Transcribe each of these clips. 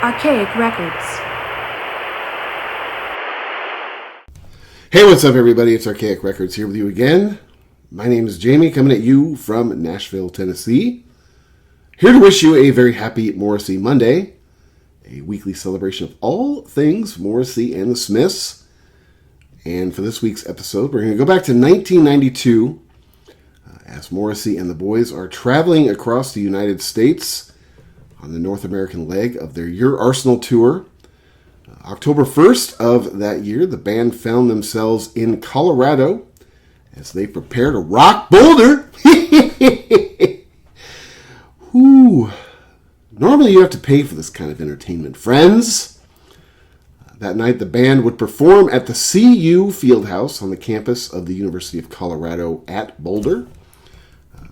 Archaic Records. Hey, what's up, everybody? It's Archaic Records here with you again. My name is Jamie, coming at you from Nashville, Tennessee. Here to wish you a very happy Morrissey Monday, a weekly celebration of all things Morrissey and the Smiths. And for this week's episode, we're going to go back to 1992 as Morrissey and the boys are traveling across the United States on the North American leg of their Your Arsenal tour. October 1st of that year, the band found themselves in Colorado as they prepare to rock Boulder. Whew. Normally you have to pay for this kind of entertainment, friends. That night, the band would perform at the C-U Fieldhouse on the campus of the University of Colorado at Boulder.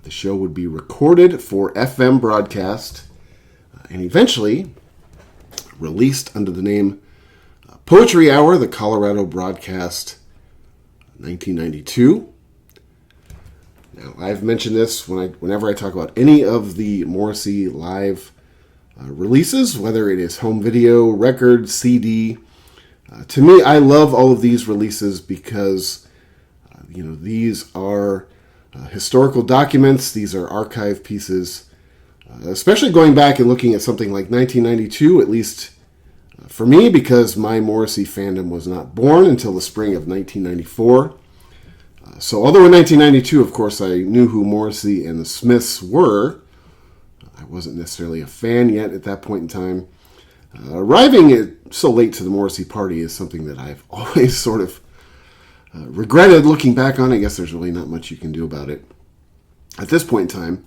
The show would be recorded for FM broadcast and eventually released under the name Poetry Hour, the Colorado broadcast, 1992. Now, I've mentioned this whenever I talk about any of the Morrissey live releases, whether it is home video, record, CD. To me, I love all of these releases because, these are historical documents. These are archive pieces, especially going back and looking at something like 1992, at least for me, because my Morrissey fandom was not born until the spring of 1994. So although in 1992, of course, I knew who Morrissey and the Smiths were, I wasn't necessarily a fan yet at that point in time. Arriving so late to the Morrissey party is something that I've always sort of regretted looking back on. I guess there's really not much you can do about it at this point in time.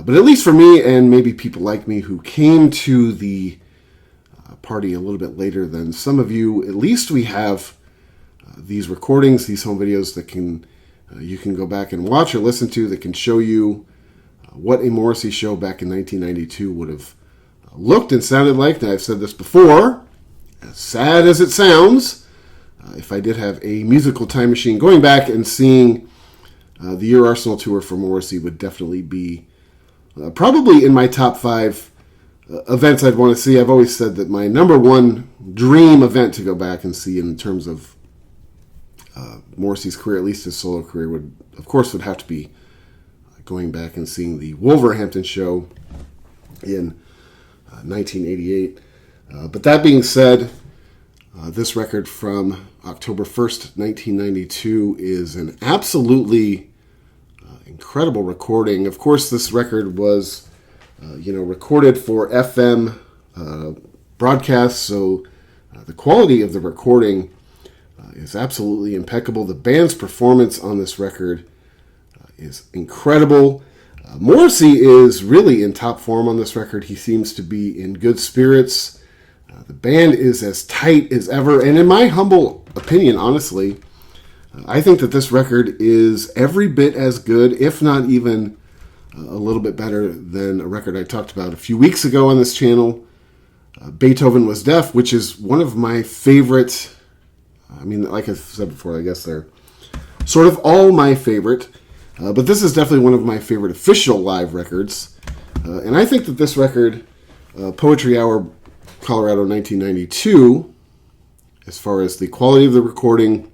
But at least for me, and maybe people like me who came to the party a little bit later than some of you, at least we have these recordings, these home videos that you can go back and watch or listen to, that can show you what a Morrissey show back in 1992 would have looked and sounded like. And I've said this before, as sad as it sounds, if I did have a musical time machine, going back and seeing the Your Arsenal tour for Morrissey would definitely be probably in my top 5 events I'd want to see. I've always said that my number one dream event to go back and see in terms of Morrissey's career, at least his solo career, would have to be going back and seeing the Wolverhampton show in 1988. But that being said, this record from October 1st, 1992 is an absolutely incredible recording. Of course, this record was recorded for FM broadcast, so the quality of the recording is absolutely impeccable. The band's performance on this record is incredible. Morrissey is really in top form on this record. He seems to be in good spirits. The band is as tight as ever, and in my humble opinion, honestly, I think that this record is every bit as good, if not even a little bit better than a record I talked about a few weeks ago on this channel, Beethoven Was Deaf, which is one of my favorite. Like I've said before, I guess they're sort of all my favorite, but this is definitely one of my favorite official live records. And I think that this record, Poetry Hour, Colorado 1992, as far as the quality of the recording,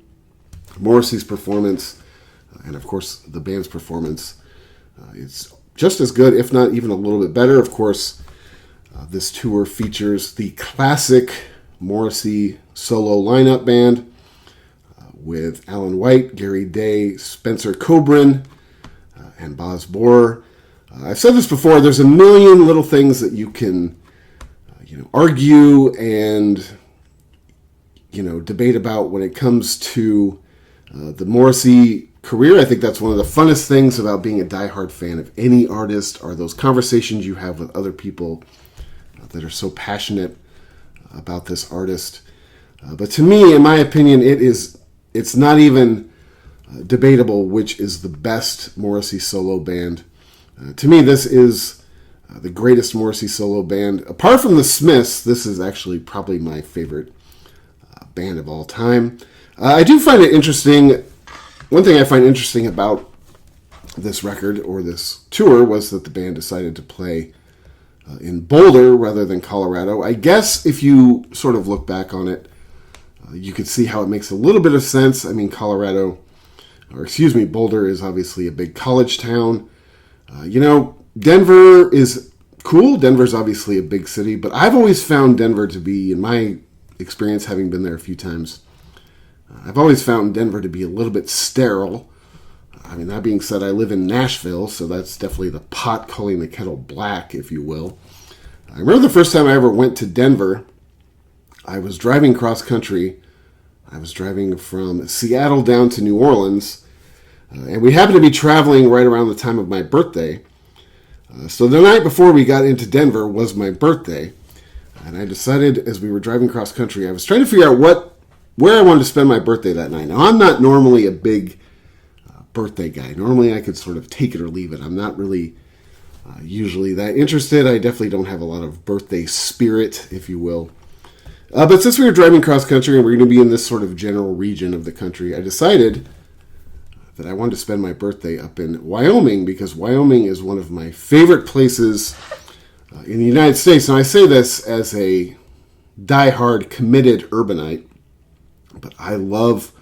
Morrissey's performance, and of course the band's performance, it's just as good, if not even a little bit better. Of course, this tour features the classic Morrissey solo lineup band with Alan White, Gary Day, Spencer Coburn, and Boz Borer. I've said this before, there's a million little things that you can argue and debate about when it comes to the Morrissey career. I think that's one of the funnest things about being a diehard fan of any artist, are those conversations you have with other people that are so passionate about this artist. But to me, in my opinion, it's not even debatable which is the best Morrissey solo band. To me, this is the greatest Morrissey solo band. Apart from the Smiths, this is actually probably my favorite band of all time. I do find it interesting. One thing I find interesting about this record or this tour was that the band decided to play in Boulder rather than Colorado. I guess if you sort of look back on it, you could see how it makes a little bit of sense. I mean, Boulder is obviously a big college town. Denver is cool. Denver's obviously a big city, but I've always found Denver to be, in my experience, having been there a few times, I've always found Denver to be a little bit sterile. I mean, that being said, I live in Nashville, so that's definitely the pot calling the kettle black, if you will. I remember the first time I ever went to Denver, I was driving cross country. I was driving from Seattle down to New Orleans, and we happened to be traveling right around the time of my birthday. So the night before we got into Denver was my birthday, and I decided as we were driving cross country, I was trying to figure out where I wanted to spend my birthday that night. Now, I'm not normally a big birthday guy. Normally I could sort of take it or leave it. I'm not really usually that interested. I definitely don't have a lot of birthday spirit, if you will. But since we were driving cross country and we're going to be in this sort of general region of the country, I decided that I wanted to spend my birthday up in Wyoming, because Wyoming is one of my favorite places in the United States. And I say this as a diehard, committed urbanite, but I love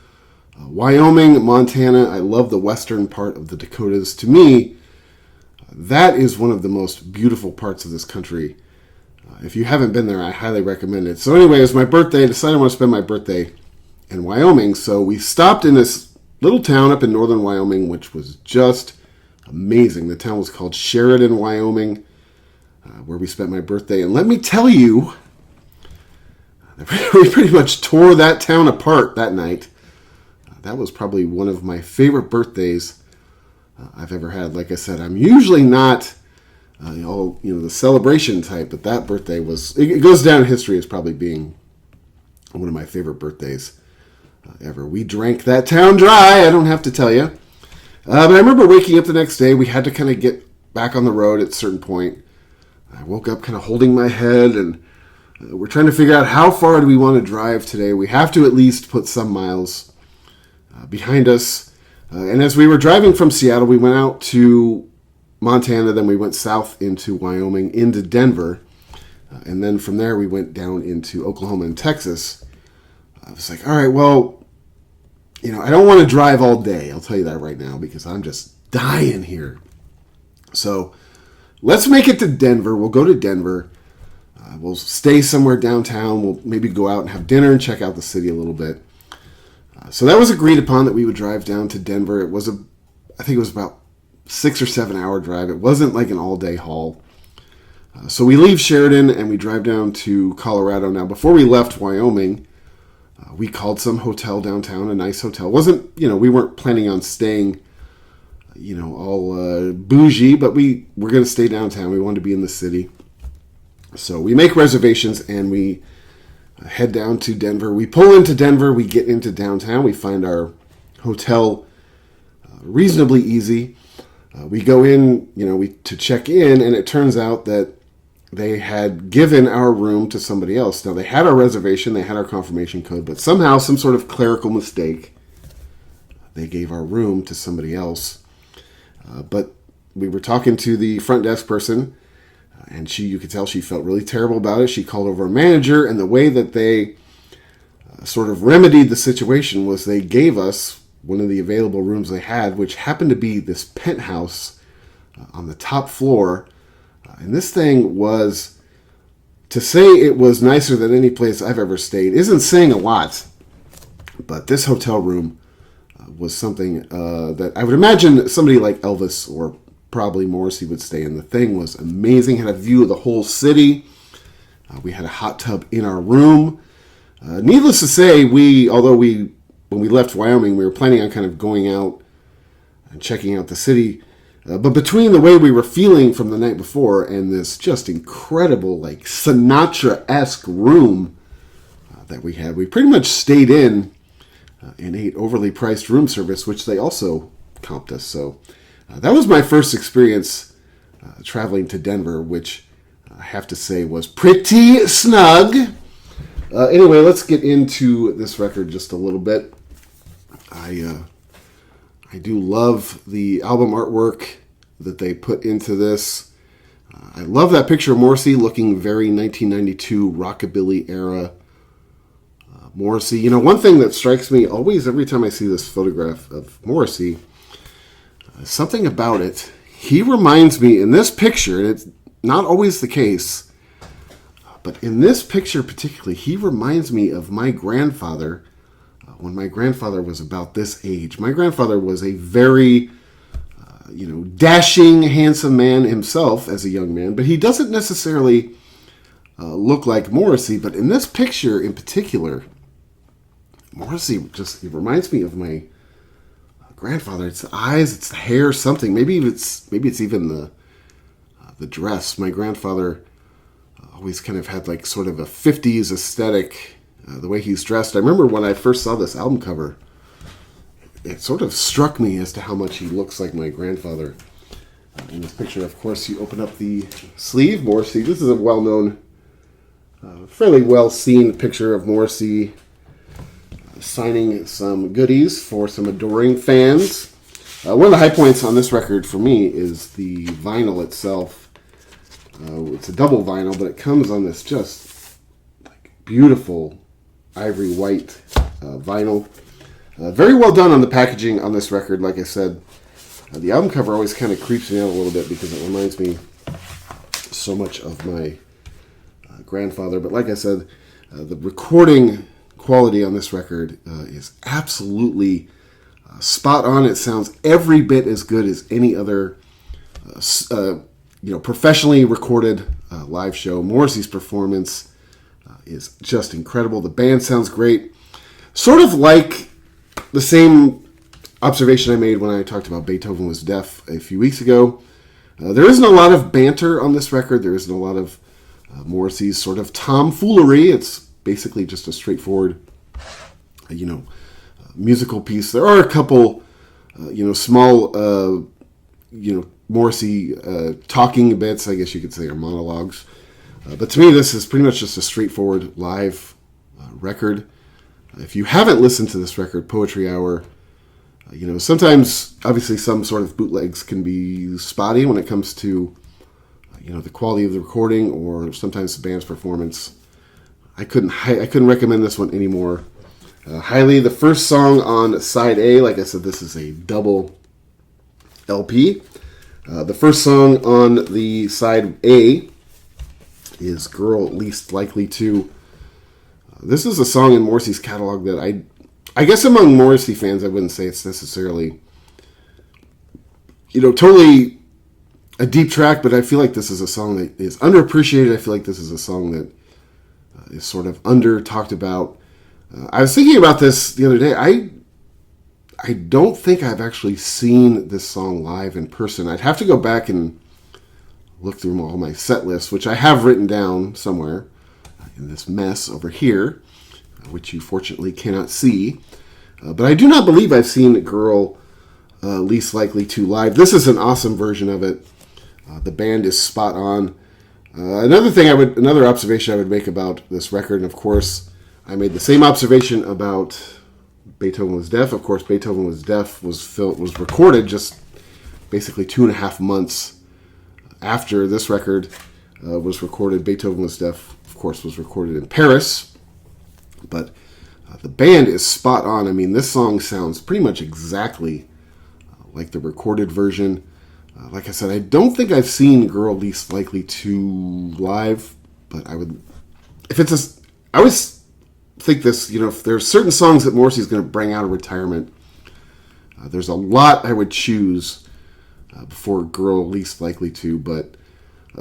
Wyoming, Montana. I love the western part of the Dakotas. To me, that is one of the most beautiful parts of this country. If you haven't been there, I highly recommend it. So anyway, it was my birthday. I decided I want to spend my birthday in Wyoming. So we stopped in this little town up in northern Wyoming, which was just amazing. The town was called Sheridan, Wyoming, where we spent my birthday. And let me tell you, we pretty much tore that town apart that night. That was probably one of my favorite birthdays I've ever had. Like I said, I'm usually not the celebration type, but that birthday it goes down in history as probably being one of my favorite birthdays ever. We drank that town dry, I don't have to tell you. But I remember waking up the next day. We had to kind of get back on the road at a certain point. I woke up kind of holding my head, and we're trying to figure out how far do we want to drive today. We have to at least put some miles behind us. And as we were driving from Seattle, we went out to Montana, then we went south into Wyoming, into Denver, and then from there we went down into Oklahoma and Texas. I was like, all right, well, I don't want to drive all day. I'll tell you that right now, because I'm just dying here. So let's make it to Denver. We'll go to Denver. We'll stay somewhere downtown. We'll maybe go out and have dinner and check out the city a little bit. So that was agreed upon, that we would drive down to Denver. I think it was about 6 or 7 hour drive. It wasn't like an all-day haul. So we leave Sheridan and we drive down to Colorado. Now, before we left Wyoming, we called some hotel downtown, a nice hotel. It wasn't, we weren't planning on staying, all bougie, but we were going to stay downtown. We wanted to be in the city. So we make reservations and we head down to Denver. We pull into Denver. We get into downtown. We find our hotel reasonably easy. We go in, to check in, and it turns out that they had given our room to somebody else. Now, they had our reservation, they had our confirmation code, but somehow, some sort of clerical mistake, they gave our room to somebody else. But we were talking to the front desk person, and you could tell she felt really terrible about it. She called over a manager, and the way that they sort of remedied the situation was they gave us one of the available rooms they had, which happened to be this penthouse on the top floor. And this thing was, to say it was nicer than any place I've ever stayed isn't saying a lot. But this hotel room was something that I would imagine somebody like Elvis or probably Morrissey would stay in. The thing was amazing. Had a view of the whole city. We had a hot tub in our room. Needless to say, when we left Wyoming, we were planning on kind of going out and checking out the city. But between the way we were feeling from the night before and this just incredible, like Sinatra-esque room that we had, we pretty much stayed in and ate overly priced room service, which they also comped us. So that was my first experience traveling to Denver, which I have to say was pretty snug. Anyway, let's get into this record just a little bit. I do love the album artwork that they put into this. I love that picture of Morrissey looking very 1992 rockabilly era. Morrissey, one thing that strikes me always every time I see this photograph of Morrissey, something about it. He reminds me in this picture, and it's not always the case, but in this picture particularly, he reminds me of my grandfather when my grandfather was about this age. My grandfather was a very, dashing, handsome man himself as a young man, but he doesn't necessarily look like Morrissey. But in this picture in particular, Morrissey he reminds me of my grandfather. It's the eyes, it's the hair, something. Maybe it's even the dress. My grandfather always kind of had like sort of a 50s aesthetic, the way he's dressed. I remember when I first saw this album cover, it sort of struck me as to how much he looks like my grandfather. In this picture, of course, you open up the sleeve. Morrissey, this is a well-known, fairly well-seen picture of Morrissey signing some goodies for some adoring fans. One of the high points on this record for me is the vinyl itself. It's a double vinyl, but it comes on this just like beautiful ivory white vinyl. Very well done on the packaging on this record. Like I said, the album cover always kind of creeps me out a little bit because it reminds me so much of my grandfather. But like I said, the recording quality on this record is absolutely spot on. It sounds every bit as good as any other professionally recorded live show. Morrissey's performance is just incredible. The band sounds great. Sort of like the same observation I made when I talked about Beethoven Was Deaf a few weeks ago. There isn't a lot of banter on this record. There isn't a lot of Morrissey's sort of tomfoolery. It's basically just a straightforward, musical piece. There are a couple, small, Morrissey talking bits, I guess you could say, or monologues. But to me, this is pretty much just a straightforward live record. If you haven't listened to this record, Poetry Hour, sometimes, obviously, some sort of bootlegs can be spotty when it comes to, the quality of the recording or sometimes the band's performance. I couldn't recommend this one anymore. Highly. The first song on side A, like I said, this is a double LP. The first song on the side A is Girl Least Likely To. This is a song in Morrissey's catalog that I guess among Morrissey fans, I wouldn't say it's necessarily, totally a deep track, but I feel like this is a song that is underappreciated. I feel like this is a song that is sort of under talked about. I was thinking about this the other day. I don't think I've actually seen this song live in person. I'd have to go back and look through all my set lists, which I have written down somewhere in this mess over here, which you fortunately cannot see. But I do not believe I've seen Girl Least Likely To live. This is an awesome version of it. The band is spot on. Another observation I would make about this record, and of course, I made the same observation about Beethoven Was Deaf. Of course, Beethoven Was Deaf was recorded just basically 2.5 months after this record was recorded. Beethoven Was Deaf, of course, was recorded in Paris, but the band is spot on. I mean, this song sounds pretty much exactly like the recorded version. Like I said, I don't think I've seen Girl Least Likely To live, but I always think this, if there's certain songs that Morrissey's going to bring out of retirement, there's a lot I would choose before Girl Least Likely To, but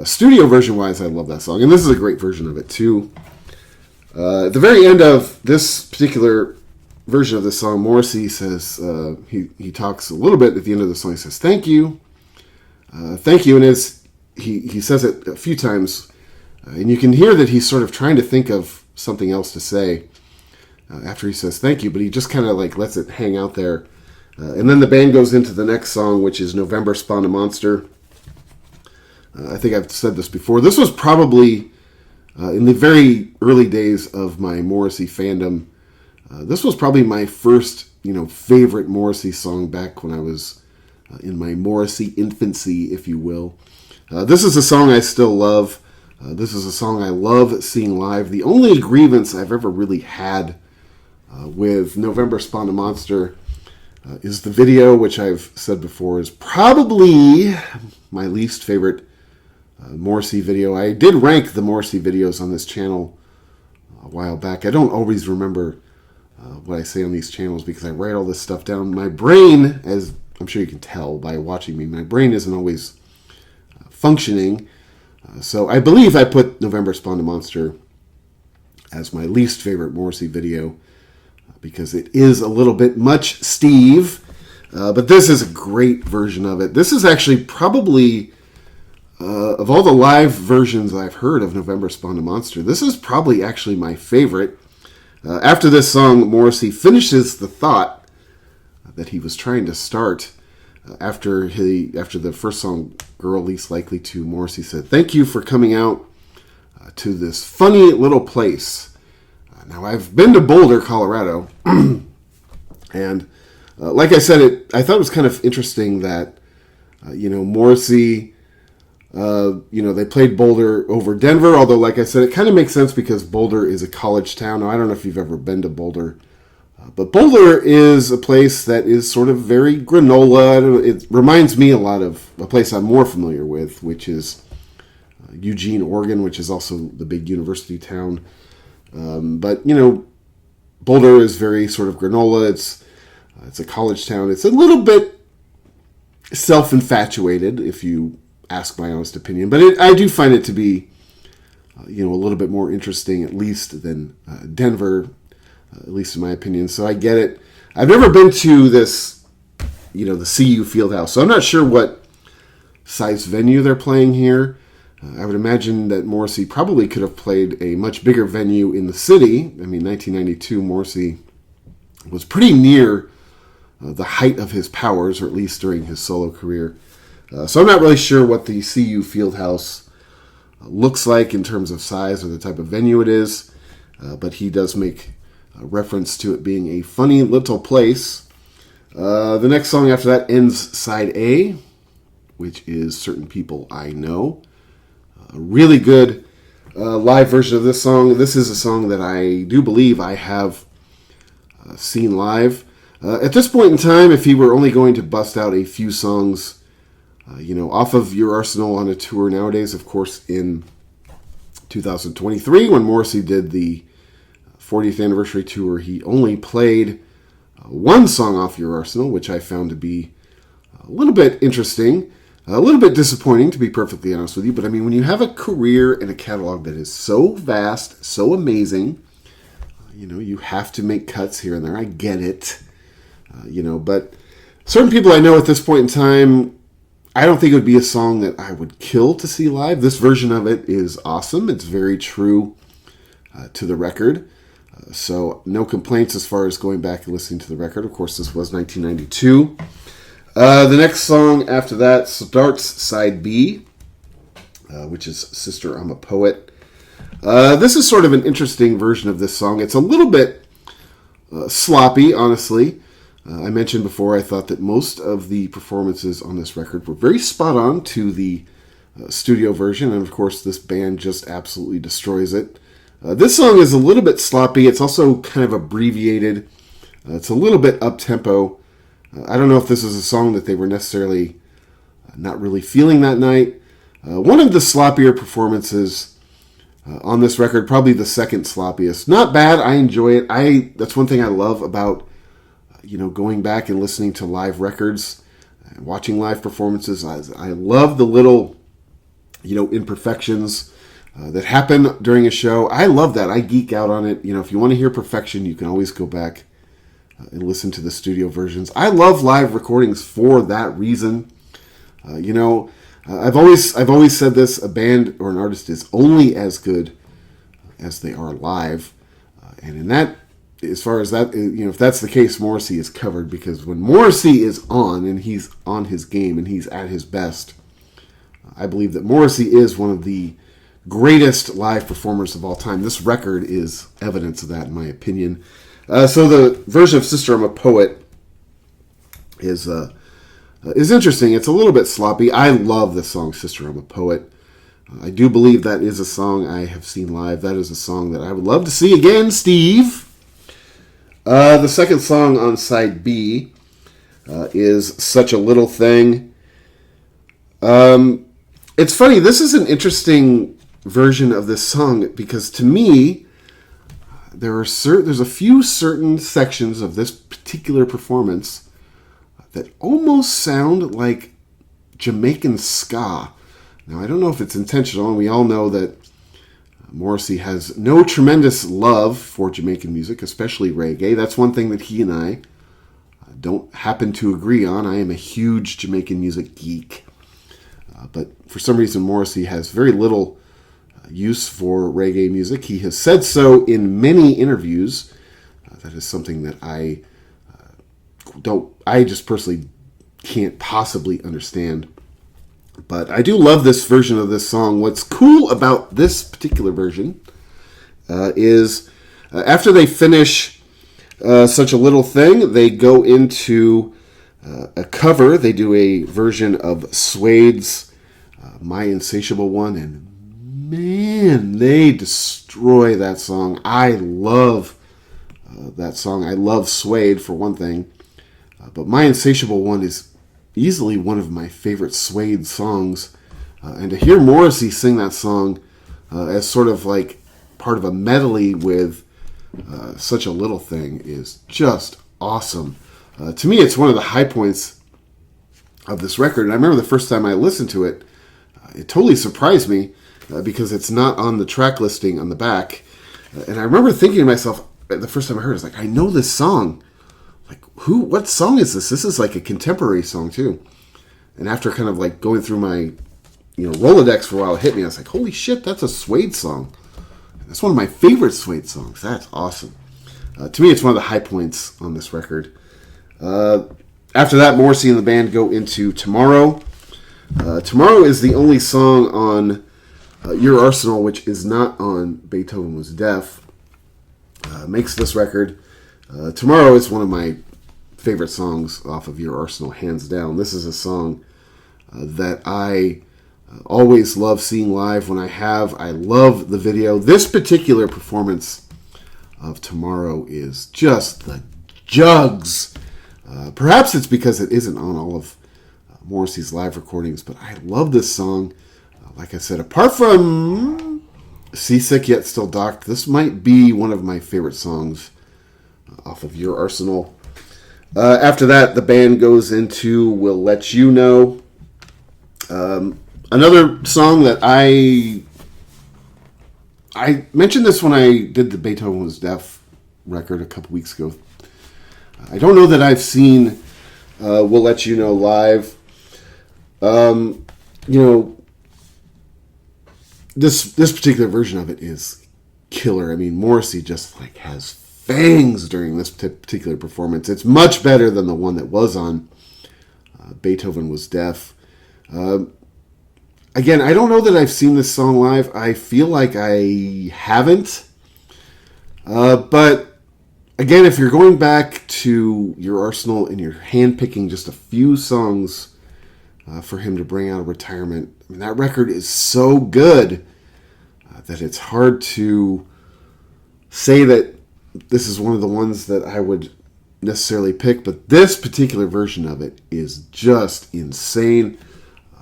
studio version-wise, I love that song, and this is a great version of it, too. At the very end of this particular version of the song, Morrissey says, he talks a little bit at the end of the song, he says, thank you, and he says it a few times, and you can hear that he's sort of trying to think of something else to say after he says thank you, but he just kind of like lets it hang out there. And then the band goes into the next song, which is November Spawned a Monster. I think I've said this before. This was probably in the very early days of my Morrissey fandom. This was probably my first, favorite Morrissey song back when I was in my Morrissey infancy, if you will. This is a song I still love. This is a song I love seeing live. The only grievance I've ever really had with November Spawn a Monster is the video, which I've said before is probably my least favorite Morrissey video. I did rank the Morrissey videos on this channel a while back. I don't always remember what I say on these channels because I write all this stuff down. My brain, as I'm sure you can tell by watching me, my brain isn't always functioning. So I believe I put November Spawn a Monster as my least favorite Morrissey video because it is a little bit much Steve. But this is a great version of it. This is actually probably, of all the live versions I've heard of November Spawn a Monster, this is probably actually my favorite. After this song, Morrissey finishes the thought that he was trying to start. After the first song, Girl Least Likely To, Morrissey said, "Thank you for coming out to this funny little place." Now, I've been to Boulder, Colorado, and like I said, I thought it was kind of interesting that, Morrissey, they played Boulder over Denver, although, like I said, it kind of makes sense because Boulder is a college town. Now, I don't know if you've ever been to Boulder, but Boulder is a place that is sort of very granola. It reminds me a lot of a place I'm more familiar with, which is Eugene, Oregon, which is also the big university town. But Boulder is very sort of granola. It's a college town. It's a little bit self-infatuated, if you ask my honest opinion. But I do find it to be, a little bit more interesting, at least, than Denver, at least in my opinion. So I get it. I've never been to this, the C-U Fieldhouse. So I'm not sure what size venue they're playing here. I would imagine that Morrissey probably could have played a much bigger venue in the city. I mean, 1992, Morrissey was pretty near the height of his powers, or at least during his solo career. So I'm not really sure what the C-U Fieldhouse looks like in terms of size or the type of venue it is, but he does make reference to it being a funny little place. The next song after that ends side A, which is Certain People I Know. A really good live version of this song. This is a song that I do believe I have seen live. At this point in time, if he were only going to bust out a few songs, off of Your Arsenal on a tour nowadays, of course, in 2023, when Morrissey did the 40th anniversary tour, he only played one song off Your Arsenal, which I found to be a little bit interesting. A little bit disappointing, to be perfectly honest with you. But, I mean, when you have a career and a catalog that is so vast, so amazing, you have to make cuts here and there. I get it. But Certain People I Know at this point in time, I don't think it would be a song that I would kill to see live. This version of it is awesome. It's very true to the record. So no complaints as far as going back and listening to the record. Of course, this was 1992. The next song after that starts side B, which is Sister, I'm a Poet. This is sort of an interesting version of this song. It's a little bit sloppy, honestly. I mentioned before I thought that most of the performances on this record were very spot on to the studio version, and of course this band just absolutely destroys it. This song is a little bit sloppy. It's also kind of abbreviated. It's a little bit up-tempo. I don't know if this is a song that they were necessarily not really feeling that night. One of the sloppier performances on this record, probably the second sloppiest. Not bad. I enjoy it. That's one thing I love about going back and listening to live records, and watching live performances. I love the little imperfections that happen during a show. I love that. I geek out on it. If you want to hear perfection, you can always go back and listen to the studio versions. I love live recordings for that reason. I've always said this: a band or an artist is only as good as they are live, and in that, as far as that, if that's the case, Morrissey is covered, because when Morrissey is on and he's on his game and he's at his best, I believe that Morrissey is one of the greatest live performers of all time. This record is evidence of that, in my opinion. So the version of Sister, I'm a Poet is is interesting. It's a little bit sloppy. I love the song Sister, I'm a Poet. I do believe that is a song I have seen live. That is a song that I would love to see again, Steve. The second song on side B is Such a Little Thing. It's funny, this is an interesting version of this song because to me, there's a few certain sections of this particular performance that almost sound like Jamaican ska. Now, I don't know if it's intentional, and we all know that Morrissey has no tremendous love for Jamaican music, especially reggae. That's one thing that he and I don't happen to agree on. I am a huge Jamaican music geek. But for some reason, Morrissey has very little use for reggae music. He has said so in many interviews. That is something that I just personally can't possibly understand. But I do love this version of this song. What's cool about this particular version is after they finish Such a Little Thing, they go into a cover. They do a version of Suede's My Insatiable One, and man, they destroy that song. I love that song. I love Suede for one thing, but My Insatiable One is easily one of my favorite Suede songs, and to hear Morrissey sing that song as sort of like part of a medley with Such a Little Thing is just awesome. To me, it's one of the high points of this record, and I remember the first time I listened to it, it totally surprised me because it's not on the track listing on the back. And I remember thinking to myself, the first time I heard it, I was like, I know this song. Like, what song is this? This is like a contemporary song too. And after kind of like going through my, Rolodex for a while, it hit me. I was like, holy shit, that's a Suede song. That's one of my favorite Suede songs. That's awesome. To me, it's one of the high points on this record. After that, Morrissey and the band go into Tomorrow. Tomorrow is the only song on Your Arsenal, which is not on Beethoven Was Deaf. Makes this record. Tomorrow is one of my favorite songs off of Your Arsenal, hands down. This is a song that I always love seeing live when I have. I love the video. This particular performance of Tomorrow is just the jugs. Perhaps it's because it isn't on all of Morrissey's live recordings, but I love this song. Like I said, apart from Seasick Yet Still Docked, this might be one of my favorite songs off of Your Arsenal. After that, the band goes into We'll Let You Know. Another song that I mentioned this when I did the Beethoven Was Deaf record a couple weeks ago. I don't know that I've seen We'll Let You Know live. This particular version of it is killer. I mean, Morrissey just like has fangs during this particular performance. It's much better than the one that was on Beethoven Was Deaf. Again, I don't know that I've seen this song live. I feel like I haven't. But again, if you're going back to Your Arsenal and you're handpicking just a few songs for him to bring out of retirement, I mean, that record is so good that it's hard to say that this is one of the ones that I would necessarily pick, but this particular version of it is just insane.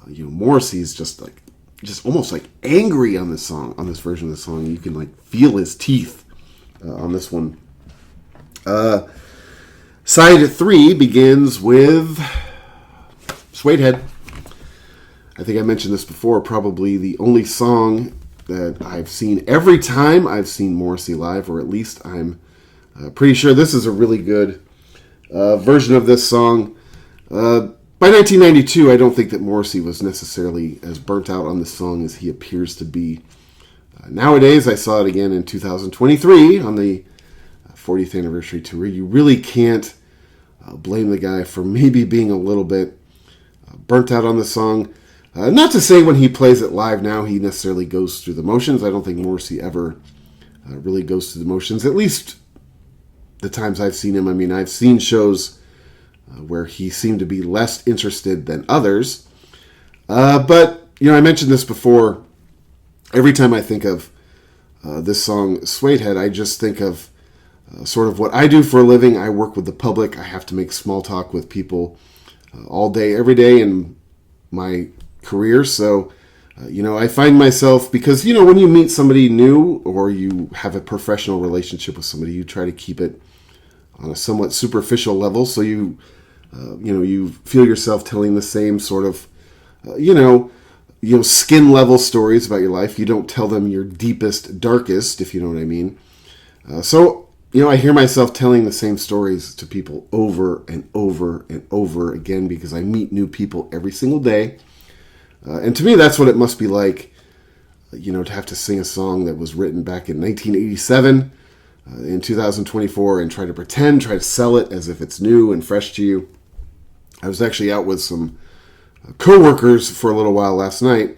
Morrissey's just almost like angry on this song, on this version of the song. You can like feel his teeth on this one. Side 3 begins with Suede Head. I think I mentioned this before, probably the only song that I've seen every time I've seen Morrissey live, or at least I'm pretty sure this is a really good version of this song. By 1992, I don't think that Morrissey was necessarily as burnt out on this song as he appears to be. Nowadays, I saw it again in 2023 on the 40th anniversary tour. You really can't blame the guy for maybe being a little bit burnt out on the song. Not to say when he plays it live now he necessarily goes through the motions. I don't think Morrissey ever really goes through the motions, at least the times I've seen him. I mean, I've seen shows where he seemed to be less interested than others. But, I mentioned this before. Every time I think of this song, Suede Head, I just think of sort of what I do for a living. I work with the public. I have to make small talk with people all day, every day in my career. So, I find myself, because, when you meet somebody new or you have a professional relationship with somebody, you try to keep it on a somewhat superficial level. So you feel yourself telling the same sort of, skin level stories about your life. You don't tell them your deepest, darkest, if you know what I mean. So I hear myself telling the same stories to people over and over and over again because I meet new people every single day. And to me, that's what it must be like, to have to sing a song that was written back in 1987, in 2024, and try to sell it as if it's new and fresh to you. I was actually out with some co-workers for a little while last night,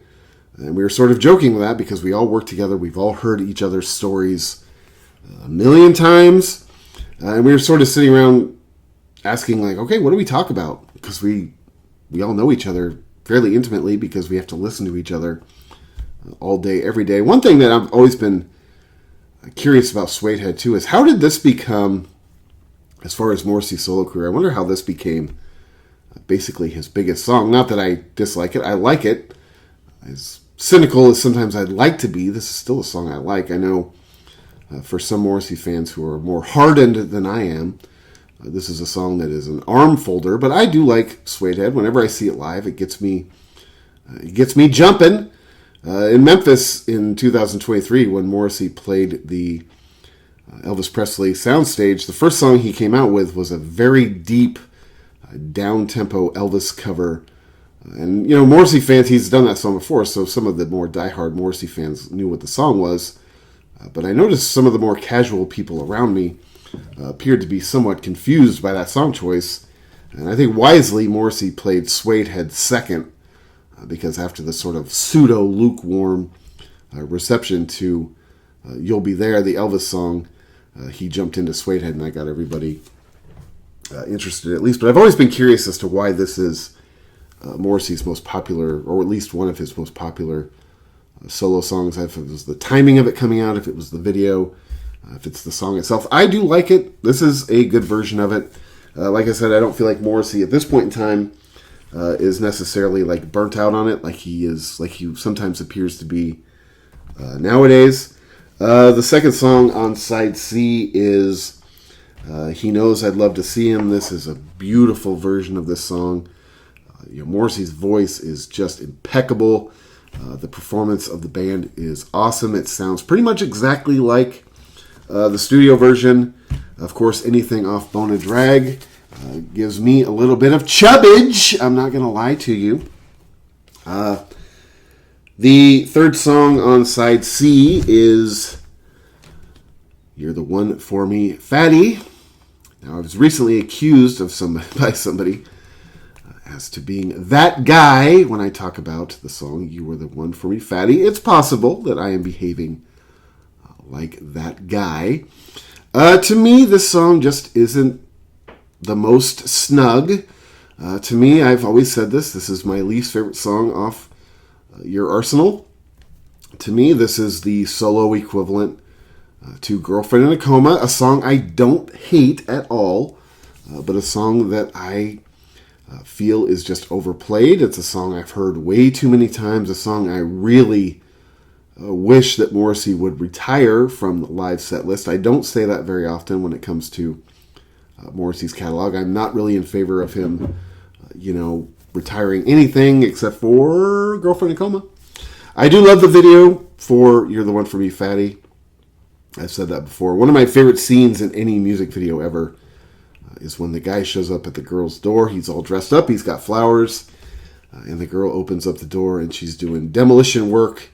and we were sort of joking with that because we all work together. We've all heard each other's stories a million times, and we were sort of sitting around asking, like, okay, what do we talk about? Because we all know each other fairly intimately because we have to listen to each other all day, every day. One thing that I've always been curious about Suede Head too is, how did this become, as far as Morrissey's solo career, I wonder how this became basically his biggest song. Not that I dislike it. I like it. As cynical as sometimes I'd like to be, this is still a song I like. I know for some Morrissey fans who are more hardened than I am, this is a song that is an arm folder, but I do like Suede Head. Whenever I see it live, it gets me jumping. In Memphis in 2023, when Morrissey played the Elvis Presley soundstage, the first song he came out with was a very deep, down-tempo Elvis cover. And, Morrissey fans, he's done that song before, so some of the more diehard Morrissey fans knew what the song was. But I noticed some of the more casual people around me appeared to be somewhat confused by that song choice. And I think wisely, Morrissey played Suede Head second, because after the sort of pseudo-lukewarm reception to You'll Be There, the Elvis song, he jumped into Suede Head, and I got everybody interested at least. But I've always been curious as to why this is Morrissey's most popular, or at least one of his most popular solo songs. If it was the timing of it coming out, if it was the video, if it's the song itself. I do like it. This is a good version of it. Like I said, I don't feel like Morrissey at this point in time is necessarily like burnt out on it, like he sometimes appears to be nowadays. The second song on side C is He Knows I'd Love to See Him. This is a beautiful version of this song. Morrissey's voice is just impeccable. The performance of the band is awesome. It sounds pretty much exactly like the studio version. Of course, anything off Bone and Drag gives me a little bit of chubbage. I'm not going to lie to you. The third song on side C is You're the One for Me, Fatty. Now, I was recently accused by somebody as to being that guy when I talk about the song You Were the One for Me, Fatty. It's possible that I am behaving like that guy. To me, this song just isn't the most snug. To me, I've always said this is my least favorite song off Your Arsenal. To me, this is the solo equivalent to Girlfriend in a Coma, a song I don't hate at all, but a song that I feel is just overplayed. It's a song I've heard way too many times, a song I really wish that Morrissey would retire from the live set list. I don't say that very often when it comes to Morrissey's catalog. I'm not really in favor of him, retiring anything except for Girlfriend in Coma. I do love the video for You're the One for Me, Fatty. I've said that before. One of my favorite scenes in any music video ever is when the guy shows up at the girl's door. He's all dressed up. He's got flowers. And the girl opens up the door and she's doing demolition work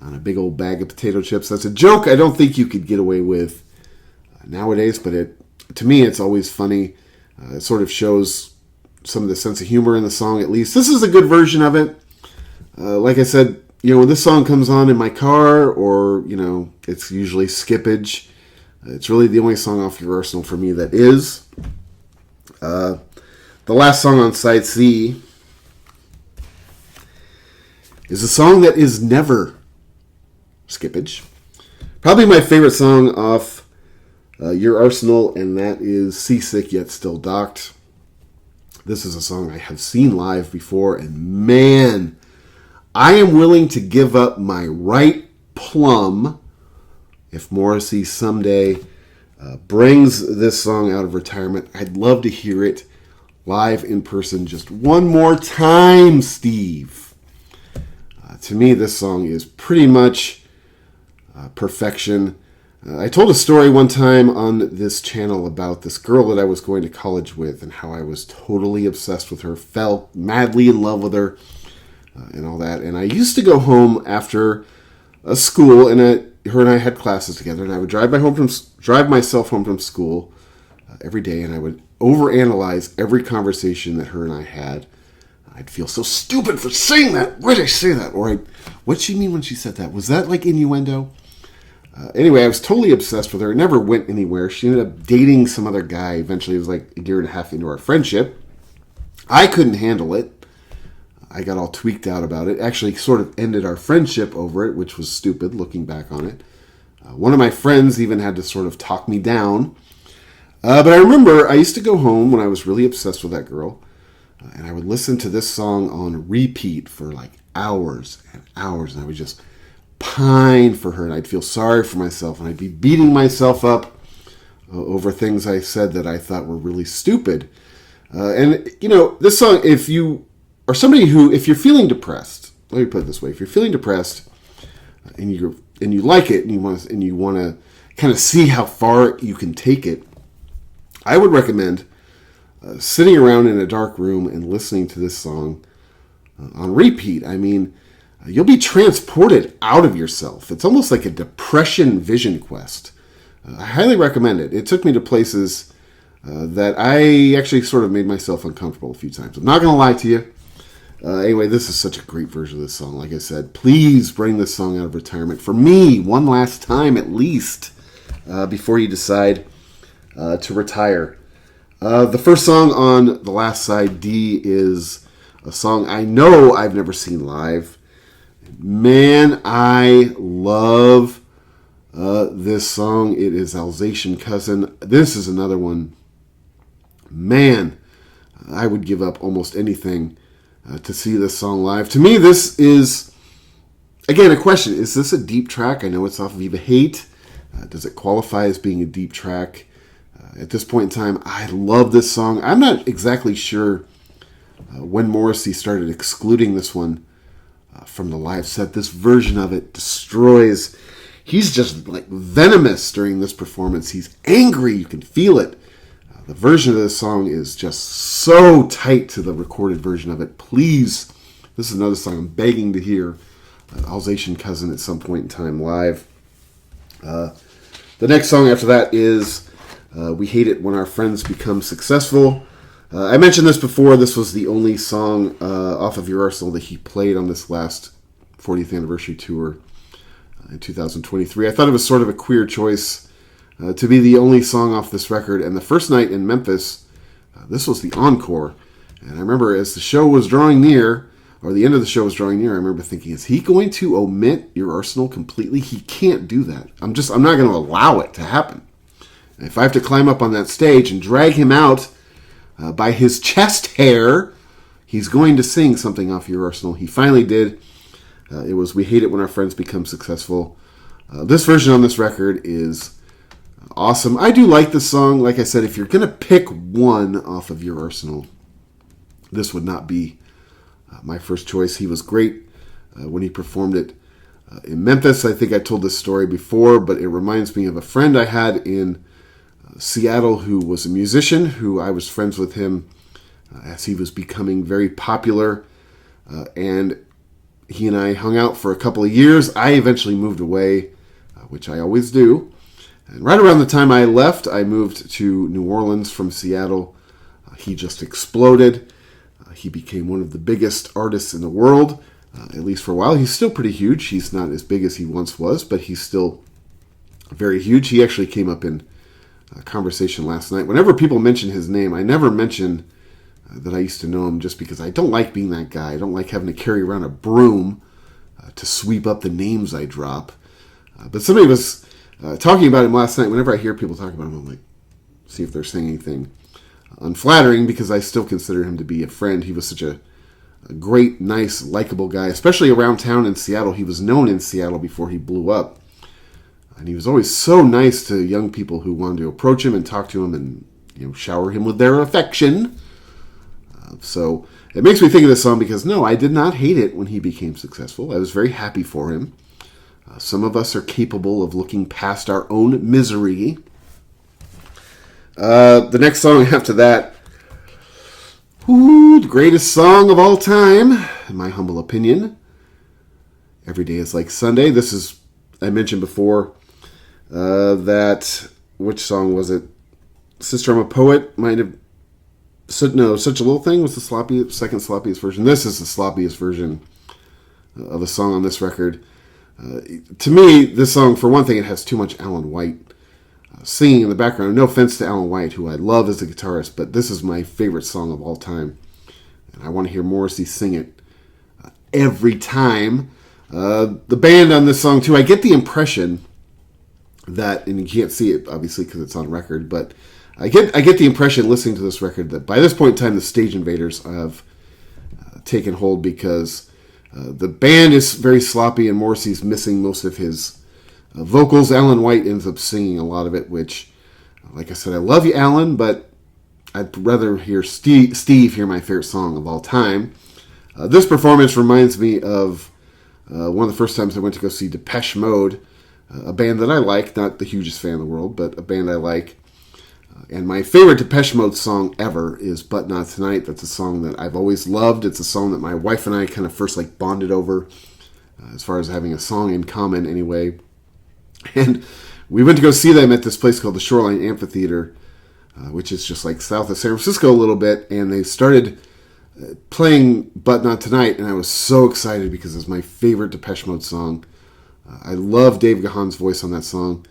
on a big old bag of potato chips. That's a joke I don't think you could get away with nowadays, but to me it's always funny. It sort of shows some of the sense of humor in the song, at least. This is a good version of it. Like I said, when this song comes on in my car, or, it's usually skippage. It's really the only song off Your Arsenal for me that is. The last song on side C is a song that is never skippage. Probably my favorite song off Your Arsenal, and that is Seasick Yet Still Docked. This is a song I have seen live before, and man, I am willing to give up my right plum if Morrissey someday brings this song out of retirement. I'd love to hear it live in person just one more time, Steve. To me, this song is pretty much perfection. I told a story one time on this channel about this girl that I was going to college with and how I was totally obsessed with her, fell madly in love with her, and all that. And I used to go home after a school, and her and I had classes together, and I would drive myself home from school every day, and I would overanalyze every conversation that her and I had. I'd feel so stupid for saying that. Why did I say that? Or what'd she mean when she said that? Was that like innuendo? Anyway, I was totally obsessed with her. It never went anywhere. She ended up dating some other guy. Eventually, it was like a year and a half into our friendship. I couldn't handle it. I got all tweaked out about it. Actually, sort of ended our friendship over it, which was stupid looking back on it. One of my friends even had to sort of talk me down. But I remember I used to go home when I was really obsessed with that girl, and I would listen to this song on repeat for like hours and hours, and I would just pine for her, and I'd feel sorry for myself, and I'd be beating myself up over things I said that I thought were really stupid. And, you know, this song, if you are somebody who, if you're feeling depressed, let me put it this way, if you're feeling depressed and you like it and you want to kind of see how far you can take it, I would recommend sitting around in a dark room and listening to this song on repeat. I mean, you'll be transported out of yourself. It's almost like a depression vision quest. I highly recommend it. It took me to places that I actually sort of made myself uncomfortable a few times. I'm not going to lie to you. Anyway, this is such a great version of this song. Like I said, please bring this song out of retirement for me one last time at least before you decide to retire. The first song on the last side, D, is a song I know I've never seen live. Man, I love this song. It is Alsatian Cousin. This is another one. Man, I would give up almost anything to see this song live. To me, this is, again, a question. Is this a deep track? I know it's off of Viva Hate. Does it qualify as being a deep track? At this point in time, I love this song. I'm not exactly sure when Morrissey started excluding this one from the live set. This version of it destroys. He's just like venomous during this performance. He's angry. You can feel it. The version of this song is just so tight to the recorded version of it. Please, this is another song I'm begging to hear. Alsatian Cousin at some point in time live. The next song after that is We Hate It When Our Friends Become Successful. I mentioned this before. This was the only song off of Your Arsenal that he played on this last 40th anniversary tour in 2023. I thought it was sort of a queer choice to be the only song off this record. And the first night in Memphis, this was the encore. And I remember as the show was drawing near, or the end of the show was drawing near, I remember thinking, is he going to omit Your Arsenal completely? He can't do that. I'm not going to allow it to happen. And if I have to climb up on that stage and drag him out by his chest hair, he's going to sing something off Your Arsenal. He finally did. It was We Hate It When Our Friends Become Successful. This version on this record is awesome. I do like this song. Like I said, if you're going to pick one off of Your Arsenal, this would not be my first choice. He was great when he performed it in Memphis. I think I told this story before, but it reminds me of a friend I had in Seattle who was a musician, who I was friends with him as he was becoming very popular, and he and I hung out for a couple of years. I eventually moved away, which I always do. And right around the time I left, I moved to New Orleans from Seattle. He just exploded. He became one of the biggest artists in the world, at least for a while. He's still pretty huge. He's not as big as he once was, but he's still very huge. He actually came up in a conversation last night. Whenever people mention his name, I never mention that I used to know him, just because I don't like being that guy. I don't like having to carry around a broom to sweep up the names I drop. But somebody was talking about him last night. Whenever I hear people talk about him, I'm like, see if they're saying anything unflattering, because I still consider him to be a friend. He was such a great, nice, likable guy, especially around town in Seattle. He was known in Seattle before he blew up. And he was always so nice to young people who wanted to approach him and talk to him and shower him with their affection. So it makes me think of this song because, no, I did not hate it when he became successful. I was very happy for him. Some of us are capable of looking past our own misery. The next song after that, the greatest song of all time, in my humble opinion. Every Day is Like Sunday. This is, I mentioned before, which song was it? Sister, I'm a Poet might have, Such a Little Thing was the second sloppiest version. This is the sloppiest version of a song on this record. To me, this song, for one thing, it has too much Alan White singing in the background. No offense to Alan White, who I love as a guitarist, but this is my favorite song of all time. And I want to hear Morrissey sing it every time. The band on this song, too, I get the impression that, and you can't see it, obviously, because it's on record, but I get the impression, listening to this record, that by this point in time, the Stage Invaders have taken hold, because the band is very sloppy and Morrissey's missing most of his vocals. Alan White ends up singing a lot of it, which, like I said, I love you, Alan, but I'd rather hear Steve hear my favorite song of all time. This performance reminds me of one of the first times I went to go see Depeche Mode, a band that I like, not the hugest fan in the world, but a band I like. And my favorite Depeche Mode song ever is But Not Tonight. That's a song that I've always loved. It's a song that my wife and I kind of first bonded over, as far as having a song in common anyway. And we went to go see them at this place called the Shoreline Amphitheater, which is just south of San Francisco a little bit. And they started playing But Not Tonight, and I was so excited because it's my favorite Depeche Mode song. I love Dave Gahan's voice on that song,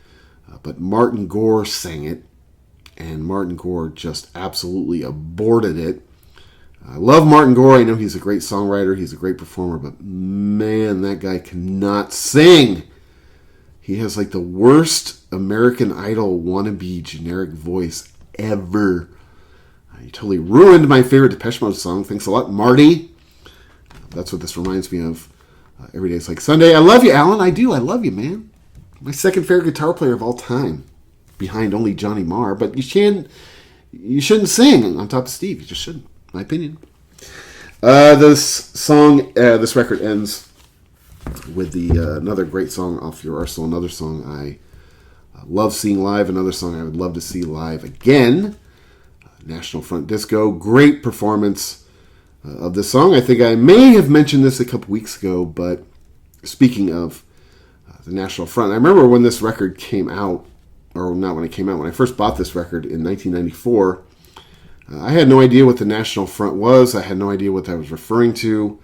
but Martin Gore sang it. And Martin Gore just absolutely aborted it. I love Martin Gore. I know he's a great songwriter. He's a great performer. But man, that guy cannot sing. He has the worst American Idol wannabe generic voice ever. He totally ruined my favorite Depeche Mode song. Thanks a lot, Marty. That's what this reminds me of. Every Day is Like Sunday. I love you, Alan. I do. I love you, man. My second favorite guitar player of all time, behind only Johnny Marr. But you shouldn't sing on top of Steve. You just shouldn't, in my opinion. This record ends with another great song off Your Arsenal. Another song I love seeing live. Another song I would love to see live again. National Front Disco. Great performance of this song. I think I may have mentioned this a couple weeks ago, but speaking of the National Front, I remember when this record came out, or not when it came out, when I first bought this record in 1994, I had no idea what the National Front was. I had no idea what I was referring to.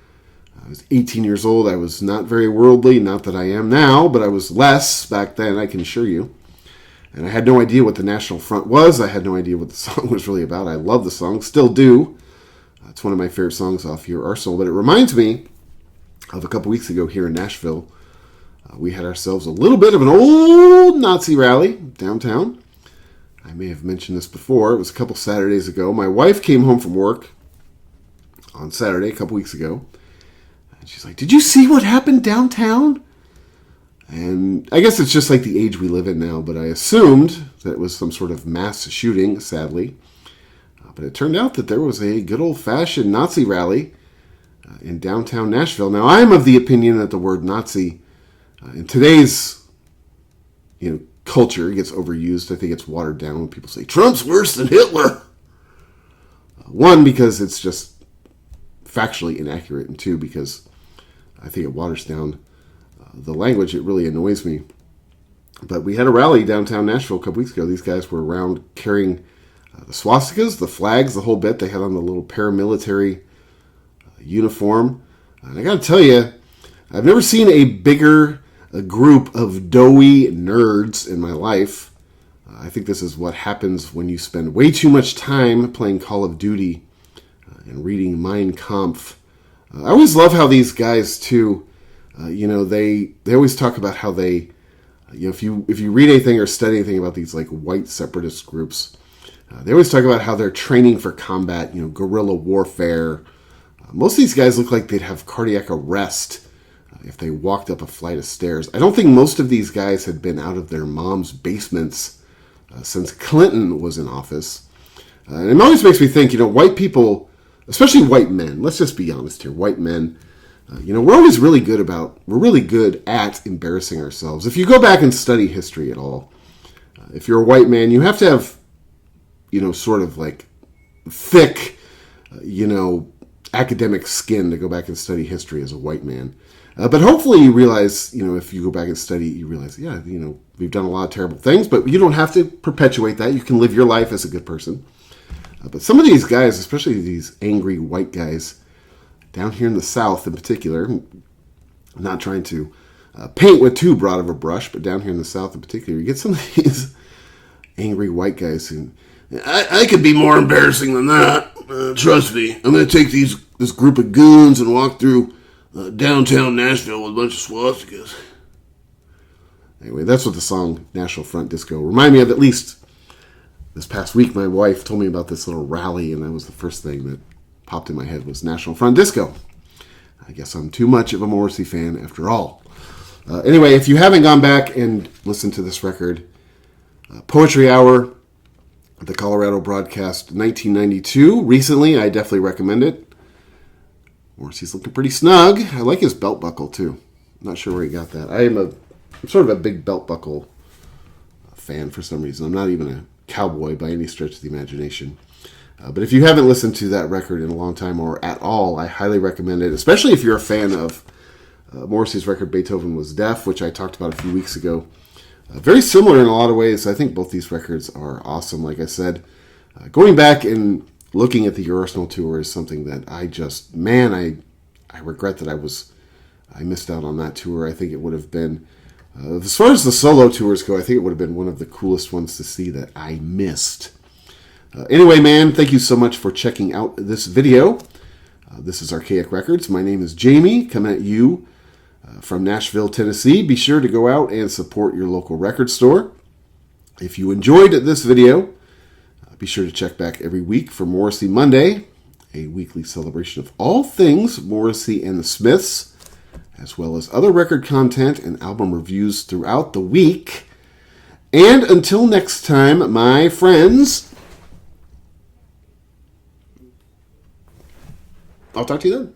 I was 18 years old. I was not very worldly, not that I am now, but I was less back then, I can assure you. And I had no idea what the National Front was. I had no idea what the song was really about. I love the song, still do. It's one of my favorite songs off Your Arsenal, but it reminds me of a couple weeks ago here in Nashville. We had ourselves a little bit of an old Nazi rally downtown. I may have mentioned this before. It was a couple Saturdays ago. My wife came home from work on Saturday a couple weeks ago. And she's like, "Did you see what happened downtown?" And I guess it's just the age we live in now, but I assumed that it was some sort of mass shooting, sadly. But it turned out that there was a good old-fashioned Nazi rally in downtown Nashville. Now, I'm of the opinion that the word Nazi in today's culture gets overused. I think it's watered down when people say, Trump's worse than Hitler. One, because it's just factually inaccurate, and two, because I think it waters down the language. It really annoys me. But we had a rally downtown Nashville a couple weeks ago. These guys were around carrying the swastikas, the flags, the whole bit. They had on the little paramilitary uniform. And I got to tell you, I've never seen a bigger group of doughy nerds in my life. I think this is what happens when you spend way too much time playing Call of Duty and reading Mein Kampf. I always love how these guys too, they always talk about how they, if you read anything or study anything about these like white separatist groups, they always talk about how they're training for combat, guerrilla warfare. Most of these guys look like they'd have cardiac arrest if they walked up a flight of stairs. I don't think most of these guys had been out of their mom's basements since Clinton was in office. And it always makes me think, white people, especially white men, let's just be honest here, white men, we're always really good at embarrassing ourselves. If you go back and study history at all, if you're a white man, you have to have, sort of like thick, academic skin to go back and study history as a white man. But hopefully you realize, if you go back and study, you realize, we've done a lot of terrible things, but you don't have to perpetuate that. You can live your life as a good person. But some of these guys, especially these angry white guys down here in the South in particular, I'm not trying to paint with too broad of a brush, but down here in the South in particular, you get some of these angry white guys who, I could be more embarrassing than that. Trust me. I'm going to take this group of goons and walk through downtown Nashville with a bunch of swastikas. Anyway, that's what the song National Front Disco reminded me of. At least this past week, my wife told me about this little rally, and that was the first thing that popped in my head was National Front Disco. I guess I'm too much of a Morrissey fan after all. Anyway, if you haven't gone back and listened to this record, Poetry Hour, the Colorado broadcast 1992. Recently, I definitely recommend it. Morrissey's looking pretty snug. I like his belt buckle, too. I'm not sure where he got that. I'm sort of a big belt buckle fan for some reason. I'm not even a cowboy by any stretch of the imagination. But if you haven't listened to that record in a long time or at all, I highly recommend it, especially if you're a fan of Morrissey's record Beethoven Was Deaf, which I talked about a few weeks ago. Very similar in a lot of ways. I think both these records are awesome. Like I said, going back and looking at the Arsenal tour is something that I regret that I missed out on that tour. I think it would have been, as far as the solo tours go, I think it would have been one of the coolest ones to see that I missed. Anyway, man, thank you so much for checking out this video. This is Archaic Records. My name is Jamie, coming at you from Nashville, Tennessee. Be sure to go out and support your local record store. If you enjoyed this video, be sure to check back every week for Morrissey Monday, a weekly celebration of all things Morrissey and the Smiths, as well as other record content and album reviews throughout the week. And until next time, my friends, I'll talk to you then.